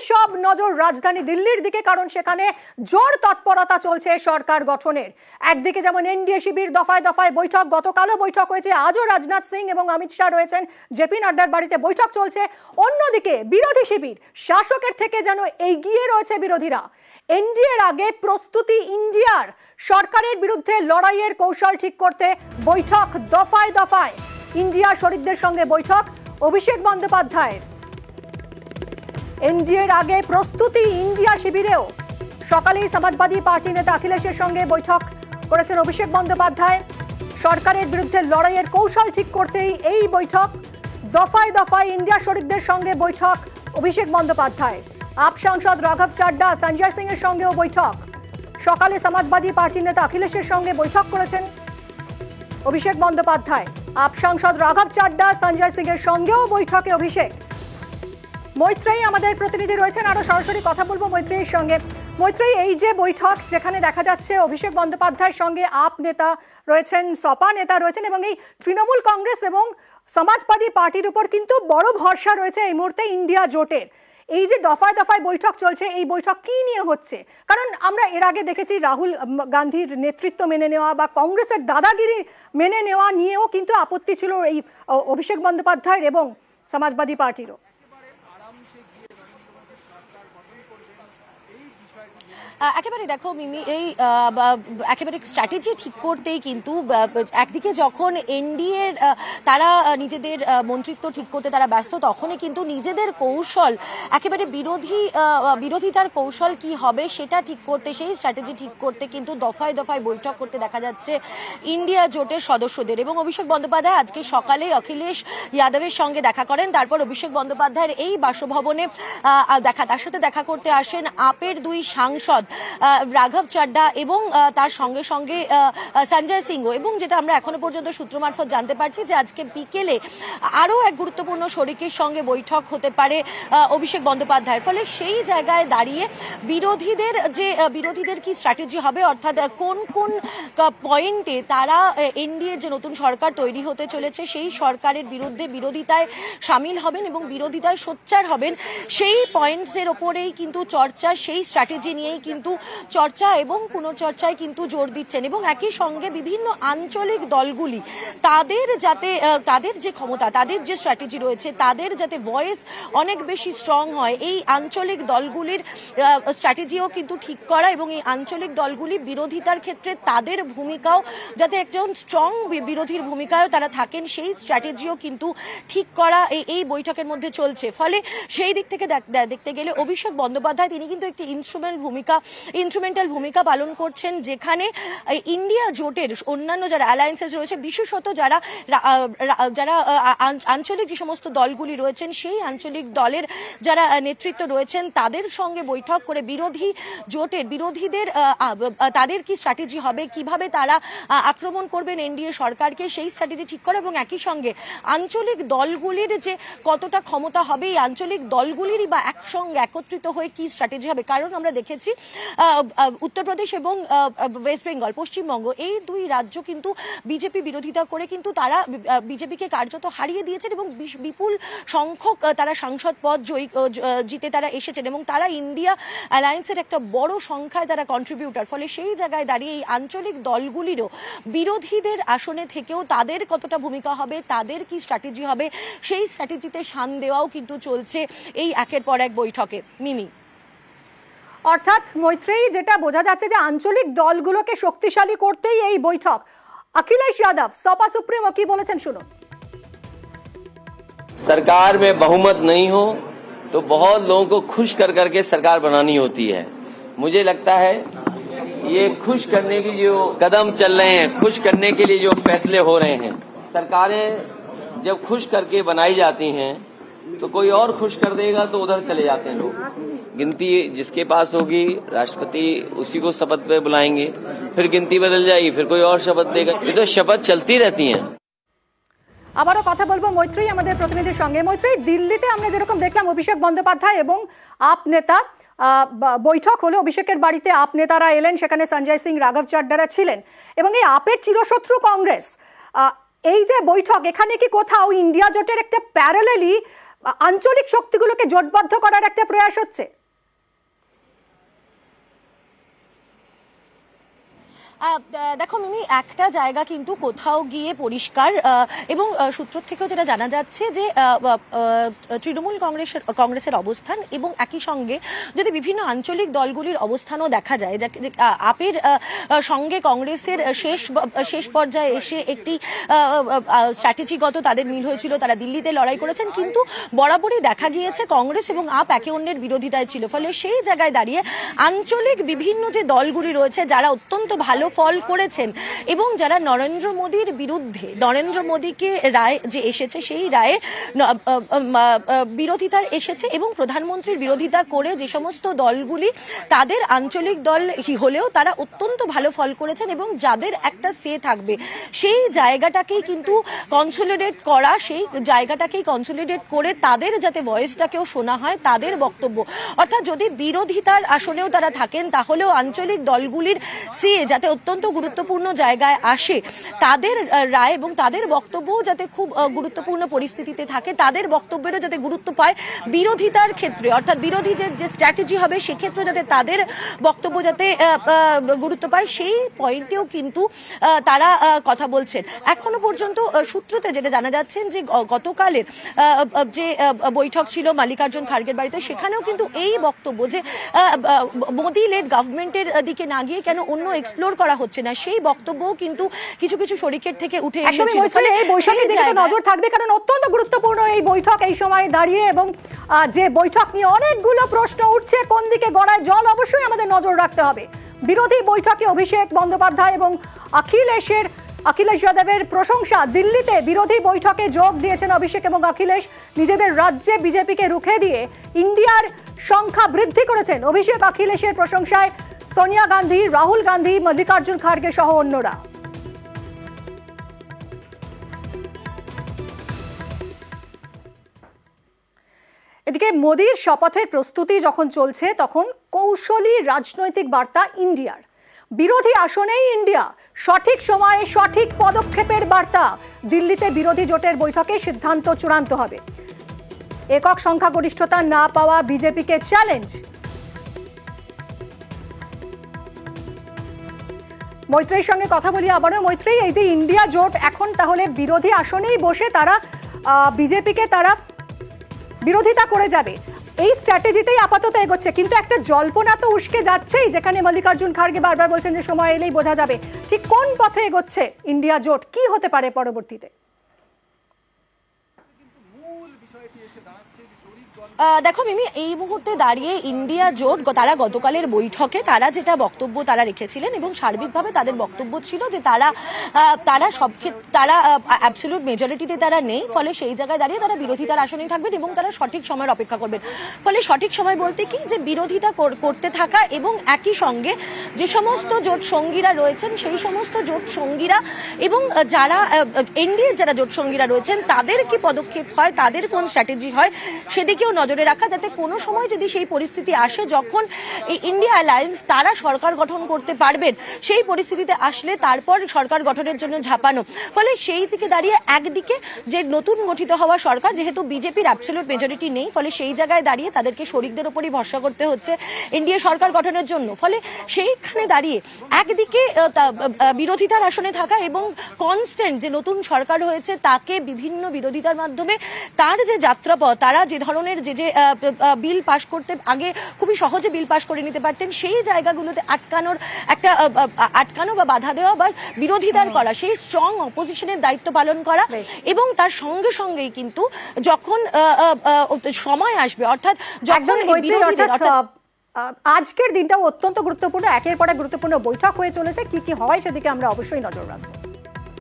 সব নজর রাজধানী দিল্লির দিকে, কারণ সেখানে জোর তৎপরতা চলছে সরকার গঠনের। একদিকে যেমন এনডিএ শিবির দফায় দফায় বৈঠক, গতকালও বৈঠক হয়েছে, আজও রাজনাথ সিং এবং অমিত শাহ রয়েছেন জেপি নাড্ডার বাড়িতে, বৈঠক চলছে। অন্যদিকে বিরোধী শিবির, শাসকের থেকে যেন এগিয়ে রয়েছে বিরোধীরা। এনডিএর আগে প্রস্তুতি ইন্ডিয়ার, সরকারের বিরুদ্ধে লড়াইয়ের কৌশল ঠিক করতে বৈঠক দফায় দফায়। ইন্ডিয়া শরিকদের সঙ্গে বৈঠক অভিষেক বন্দ্যোপাধ্যায়ের। এনডিএর আগে প্রস্তুতি ইন্ডিয়া শিবিরেও সকালেই সমাজবাদী পার্টি নেতা অখিলেশের সঙ্গে বৈঠক করেছেন অভিষেক বন্দ্যোপাধ্যায়। সরকারের বিরুদ্ধে লড়াইয়ের কৌশল ঠিক করতেই এই বৈঠক, দফায় দফায় ইন্ডিয়া শরিকদের সঙ্গে বৈঠক অভিষেক বন্দ্যোপাধ্যায়। আপ সাংসদ রাঘব চাড্ডা, সঞ্জয় সিং এর সঙ্গেও বৈঠক। সকালে সমাজবাদী পার্টি নেতা অখিলেশের সঙ্গে বৈঠক করেছেন অভিষেক বন্দ্যোপাধ্যায়। আপ সাংসদ রাঘব চাড্ডা, সঞ্জয় সিং এর সঙ্গেও বৈঠকে অভিষেক। মৈত্রেয়ী আমাদের প্রতিনিধি রয়েছেন, আরো সরাসরি কথা বলবো মৈত্রেয়ীর সঙ্গে। মৈত্রেয়ী, এই যে বৈঠক যেখানে দেখা যাচ্ছে অভিষেক বন্দ্যোপাধ্যায়ের সঙ্গে আপ নেতা রয়েছেন, সপা নেতা রয়েছেন এবং এই তৃণমূল কংগ্রেস এবং সমাজবাদী পার্টির উপর কিন্তু বড় ভরসা রয়েছে এই মুহূর্তে ইন্ডিয়া জোটের। এই যে দফায় দফায় বৈঠক চলছে, এই বৈঠক কি নিয়ে হচ্ছে? কারণ আমরা এর আগে দেখেছি রাহুল গান্ধীর নেতৃত্ব মেনে নেওয়া বা কংগ্রেসের দাদাগিরি মেনে নেওয়া নিয়েও কিন্তু আপত্তি ছিল এই অভিষেক বন্দ্যোপাধ্যায়ের এবং সমাজবাদী পার্টিরও। একেবারে দেখো মিমি, এই একেবারে স্ট্র্যাটেজি ঠিক করতেই কিন্তু একদিকে যখন এনডিএর তারা নিজেদের মন্ত্রিত্ব ঠিক করতে তারা ব্যস্ত, তখনই কিন্তু নিজেদের কৌশল, একেবারে বিরোধিতার কৌশল কি হবে সেটা ঠিক করতে, সেই স্ট্র্যাটেজি ঠিক করতে কিন্তু দফায় দফায় বৈঠক করতে দেখা যাচ্ছে ইন্ডিয়া জোটের সদস্যদের। এবং অভিষেক বন্দ্যোপাধ্যায় আজকে সকালে অখিলেশ যাদবের সঙ্গে দেখা করেন। তারপর অভিষেক বন্দ্যোপাধ্যায়ের এই বাসভবনে তার সাথে দেখা করতে আসেন আপের দুই সাংসদ রাঘব চাড্ডা এবং তার সঙ্গে সঙ্গে সঞ্জয় সিংও। এবং যেটা আমরা এখনো পর্যন্ত সূত্র মারফত জানতে পারছি যে আজকে বিকেলে আরও এক গুরুত্বপূর্ণ শরিকের সঙ্গে বৈঠক হতে পারে অভিষেক বন্দ্যোপাধ্যায়ের। ফলে সেই জায়গায় দাঁড়িয়ে বিরোধীদের কি স্ট্র্যাটেজি হবে, অর্থাৎ কোন কোন পয়েন্টে তারা এনডিএর যে নতুন সরকার তৈরি হতে চলেছে সেই সরকারের বিরুদ্ধে বিরোধিতায় সামিল হবেন এবং বিরোধিতায় সোচ্চার হবেন, সেই পয়েন্টসের ওপরেই কিন্তু চর্চা, সেই স্ট্র্যাটেজি নিয়েই কিন্তু চর্চা এবং পুনর্চর্চায় কিন্তু জোর দিচ্ছেন। এবং একই সঙ্গে বিভিন্ন আঞ্চলিক দলগুলি তাদের যে ক্ষমতা, তাদের যে স্ট্র্যাটেজি রয়েছে, তাদের যাতে ভয়েস অনেক বেশি স্ট্রং হয়, এই আঞ্চলিক দলগুলির স্ট্র্যাটেজিও কিন্তু ঠিক করা এবং এই আঞ্চলিক দলগুলি বিরোধিতার ক্ষেত্রে তাদের ভূমিকাও যাতে একজন স্ট্রং বিরোধীর ভূমিকায় তারা থাকেন, সেই স্ট্র্যাটেজিও কিন্তু ঠিক করা এই বৈঠকের মধ্যে চলছে। ফলে সেই দিক থেকে দেখতে গেলে অভিষেক বন্দ্যোপাধ্যায় তিনি কিন্তু একটি ইনস্ট্রুমেন্টাল ভূমিকা পালন করছেন, যেখানে ইন্ডিয়া জোটের অন্যান্য যারা অ্যালায়েন্সেস রয়েছে, বিশেষত যারা আঞ্চলিক যে সমস্ত দলগুলি রয়েছেন, সেই আঞ্চলিক দলের যারা নেতৃত্ব রয়েছেন তাদের সঙ্গে বৈঠক করে বিরোধী জোটের বিরোধীদের তাদের কি স্ট্র্যাটেজি হবে, কিভাবে তারা আক্রমণ করবেন এনডিএ সরকারকে, সেই স্ট্র্যাটেজি ঠিক করে এবং একই সঙ্গে আঞ্চলিক দলগুলির যে কতটা ক্ষমতা হবে, এই আঞ্চলিক দলগুলিরই বা একসঙ্গে একত্রিত হয়ে কি স্ট্র্যাটেজি হবে। কারণ আমরা দেখেছি উত্তরপ্রদেশ এবং ওয়েস্ট বেঙ্গল, পশ্চিমবঙ্গ, এই দুই রাজ্য কিন্তু বিজেপি বিরোধিতা করে কিন্তু তারা বিজেপিকে কার্যত হারিয়ে দিয়েছেন এবং বিপুল সংখ্যক তারা সাংসদ পদ জিতে তারা এসেছেন এবং তারা ইন্ডিয়া অ্যালায়েন্সের একটা বড় সংখ্যায় তারা কন্ট্রিবিউটার। ফলে সেই জায়গায় দাঁড়িয়ে এই আঞ্চলিক দলগুলিরও বিরোধীদের আসনে থেকেও তাদের কতটা ভূমিকা হবে, তাদের কি স্ট্র্যাটেজি হবে, সেই স্ট্র্যাটেজিতে শান দেওয়াও কিন্তু চলছে এই একের পর এক বৈঠকে। মিমি, অর্থাৎ মৈত্রেয়ী, যেটা বোঝা যাচ্ছে যে আঞ্চলিক দলগুলোকে শক্তিশালী করতেই এই বৈঠক। अखिलेश यादव सपा सुप्रीमो की बोलेছেন, শুনুন। सरकार में बहुमत नहीं हो तो बहुत लोगों को खुश कर करके सरकार बनानी होती है। मुझे लगता है ये खुश करने की जो कदम चल रहे हैं, खुश करने के लिए जो फैसले हो रहे हैं, सरकारें जब खुश करके बनाई जाती हैं तो कोई और खुश कर देगा तो उधर चले जाते हैं लोग। गिनती जिसके पास होगी, राष्ट्रपति उसी को शपथ पे बुलाएंगे, फिर गिनती बदल जाएगी, फिर कोई और शपथ देगा। ये तो शपथ चलती रहती हैं। আবারও কথা বলবো মৈত্রেয়ী আমাদের প্রতিনিধির সঙ্গে। মৈত্রেয়ী, দিল্লিতে আমরা যেরকম দেখলাম অভিষেক বন্দ্যোপাধ্যায় এবং আপ নেতা বৈঠক হলো, অভিষেকের বাড়িতে আপ নেতারা এলেন, সেখানে সঞ্জয় সিং, রাঘব চাড্ডারা ছিলেন এবং এই আপের চিরশত্রু কংগ্রেস, এই যে বৈঠক, এখানে কি কোথাও ইন্ডিয়া জোটের একটা প্যারালেলি আঞ্চলিক শক্তিগুলোকে জোটবদ্ধ করার একটা প্রয়াস হচ্ছে? দেখো মিমি, একটা জায়গা কিন্তু কোথাও গিয়ে পরিষ্কার এবং সূত্র থেকেও যেটা জানা যাচ্ছে যে তৃণমূল কংগ্রেসের অবস্থান এবং একই সঙ্গে যদি বিভিন্ন আঞ্চলিক দলগুলির অবস্থানও দেখা যায়, আপের সঙ্গে কংগ্রেসের শেষ পর্যায়ে এসে একটি স্ট্র্যাটেজিগত তাদের মিল হয়েছিল, তারা দিল্লিতে লড়াই করেছেন, কিন্তু বরাবরই দেখা গিয়েছে কংগ্রেস এবং আপ একে অন্যের বিরোধিতায় ছিল। ফলে সেই জায়গায় দাঁড়িয়ে আঞ্চলিক বিভিন্ন যে দলগুলি রয়েছে যারা অত্যন্ত ভালো ফল করেছেন এবং যারা নরেন্দ্র মোদীর বিরুদ্ধে, নরেন্দ্র মোদীকে রায় যে এসেছে সেই রায়ে বিরোধিতার এসেছে এবং প্রধানমন্ত্রীর বিরোধিতা করে যে সমস্ত দলগুলি তাদের আঞ্চলিক দল হলেও তারা অত্যন্ত ভালো ফল করেছেন এবং যাদের একটা সে থাকবে সেই জায়গাটাকেই কিন্তু কনসলিডেট করা, সেই জায়গাটাকেই কনসলিডেট করে তাদের যাতে ভয়েসটাকেও শোনা হয়, তাদের বক্তব্য, অর্থাৎ যদি বিরোধিতার আসনেও তারা থাকেন তাহলেও আঞ্চলিক দলগুলির সে যাতে অত্যন্ত গুরুত্বপূর্ণ জায়গায় আসে, তাদের রায় এবং তাদের বক্তব্যও যাতে খুব গুরুত্বপূর্ণ পরিস্থিতিতে থাকে, তাদের বক্তব্যেরও যাতে গুরুত্ব পায় বিরোধিতার ক্ষেত্রে, অর্থাৎ বিরোধী যে স্ট্র্যাটেজি হবে সেক্ষেত্রে যাতে তাদের বক্তব্য যাতে গুরুত্ব পায়, সেই পয়েন্টেও কিন্তু তারা কথা বলছেন। এখনো পর্যন্ত সূত্রতে যেটা জানা যাচ্ছেন যে গতকালের যে বৈঠক ছিল মাল্লিকার্জুন খার্গের বাড়িতে, সেখানেও কিন্তু এই বক্তব্য যে মোদি লেড গভর্নমেন্টের দিকে না গিয়ে কেন অন্য এক্সপ্লোর করা হচ্ছে না, সেই বক্তব্যও কিন্তু কিছু কিছু শরিকের থেকে উঠে এসেছিল। ফলে এই বৈঠকের দিকে নজর থাকবে, কারণ অত্যন্ত গুরুত্বপূর্ণ এই বৈঠক এই সময় দাঁড়িয়ে, এবং যে বৈঠক নিয়ে অনেকগুলো প্রশ্ন উঠছে, কোন দিকে গড়ায় জল, অবশ্যই আমাদের নজর রাখতে হবে। বিরোধী বৈঠকে অভিষেক বন্দ্যোপাধ্যায় এবং অখিলেশ যাদবের প্রশংসা। দিল্লিতে বিরোধী বৈঠকে যোগ দিয়েছেন অভিষেক এবং অখিলেশ। নিজেদের রাজ্যে বিজেপিকে রুখে দিয়ে ইন্ডিয়ার সংখ্যা বৃদ্ধি করেছেন। অভিষেক অখিলেশের প্রশংসায় সোনিয়া গান্ধী, রাহুল গান্ধী, মল্লিকার্জুন খার্গে সহ অন্যরা। এদিকে মোদির শপথের প্রস্তুতি যখন চলছে তখন কৌশলী রাজনৈতিক বার্তা ইন্ডিয়ার। বিরোধী আসনেই ইন্ডিয়া, সঠিক সময়ে সঠিক পদক্ষেপের বার্তা। দিল্লিতে বিরোধী জোটের বৈঠকে সিদ্ধান্ত চূড়ান্ত হবে। একক সংখ্যাগরিষ্ঠতা না পাওয়া বিজেপিকে চ্যালেঞ্জ। মৈত্রেয়ীর সঙ্গে কথা বলি আবারও। মৈত্রেয়ী, এই যে ইন্ডিয়া জোট এখন তাহলে বিরোধী আসনেই বসে তারা বিজেপিকে তারা বিরোধিতা করে যাবে, এই স্ট্র্যাটেজিতেই আপাতত এগোচ্ছে, কিন্তু একটা জল্পনা তো উস্কে যাচ্ছেই, যেখানে মল্লিকার্জুন খার্গে বারবার বলছেন যে সময় এলেই বোঝা যাবে ঠিক কোন পথে এগোচ্ছে ইন্ডিয়া জোট, কি হতে পারে পরবর্তীতে? দেখো মিমি, এই মুহূর্তে দাঁড়িয়ে ইন্ডিয়া জোট তারা গতকালের বৈঠকে তারা যেটা বক্তব্য তারা রেখেছিলেন এবং সার্বিকভাবে তাদের বক্তব্য ছিল যে তারা সব ক্ষেত্রে তারা অ্যাবসলিউট মেজরিটিতে তারা নেই, ফলে সেই জায়গায় দাঁড়িয়ে তারা বিরোধিতার আসনেই থাকবেন এবং তারা সঠিক সময়ের অপেক্ষা করবেন। ফলে সঠিক সময় বলতে কি, যে বিরোধিতা করতে থাকা এবং একই সঙ্গে যে সমস্ত জোট সঙ্গীরা রয়েছেন সেই সমস্ত জোট সঙ্গীরা এবং যারা এনডিএর যারা জোট সঙ্গীরা রয়েছেন তাদের কি পদক্ষেপ হয়, তাদের কোন স্ট্র্যাটেজি হয় সেদিকেও নজরে রাখা, যাতে কোনো সময় যদি সেই পরিস্থিতি আসে যখন এই ইন্ডিয়া অ্যালায়েন্স তারা সরকার গঠন করতে পারবেন, সেই পরিস্থিতিতে আসলে তারপর সরকার গঠনের জন্য ঝাঁপানো। ফলে সেই থেকে দাঁড়িয়ে একদিকে যে নতুন গঠিত হওয়া সরকার, যেহেতু বিজেপির অ্যাবসলিউট মেজরিটি নেই, ফলে সেই জায়গায় দাঁড়িয়ে তাদেরকে শরিকদের উপরই ভরসা করতে হচ্ছে এনডিএ সরকার গঠনের জন্য। ফলে সেইখানে দাঁড়িয়ে একদিকে বিরোধিতার আসনে থাকা এবং কনস্ট্যান্ট যে নতুন সরকার হয়েছে তাকে বিভিন্ন বিরোধিতার মাধ্যমে তার যে যাত্রাপথ, তারা যে ধরনের যে বিল পাশ করতে আগে খুবই সহজে বিল পাশ করে নিতে পারতেন, সেই জায়গাগুলোতে আটকানো বা বাধা দেওয়া বা বিরোধিতার করা, সেই স্ট্রং অপোজিশনের দায়িত্ব পালন করা এবং তার সঙ্গে সঙ্গেই কিন্তু যখন সময় আসবে, অর্থাৎ যখন আজকের দিনটাও অত্যন্ত গুরুত্বপূর্ণ, একের পর এক গুরুত্বপূর্ণ বৈঠক হয়ে চলেছে, কি কি হয় সেদিকে আমরা অবশ্যই নজর রাখবো।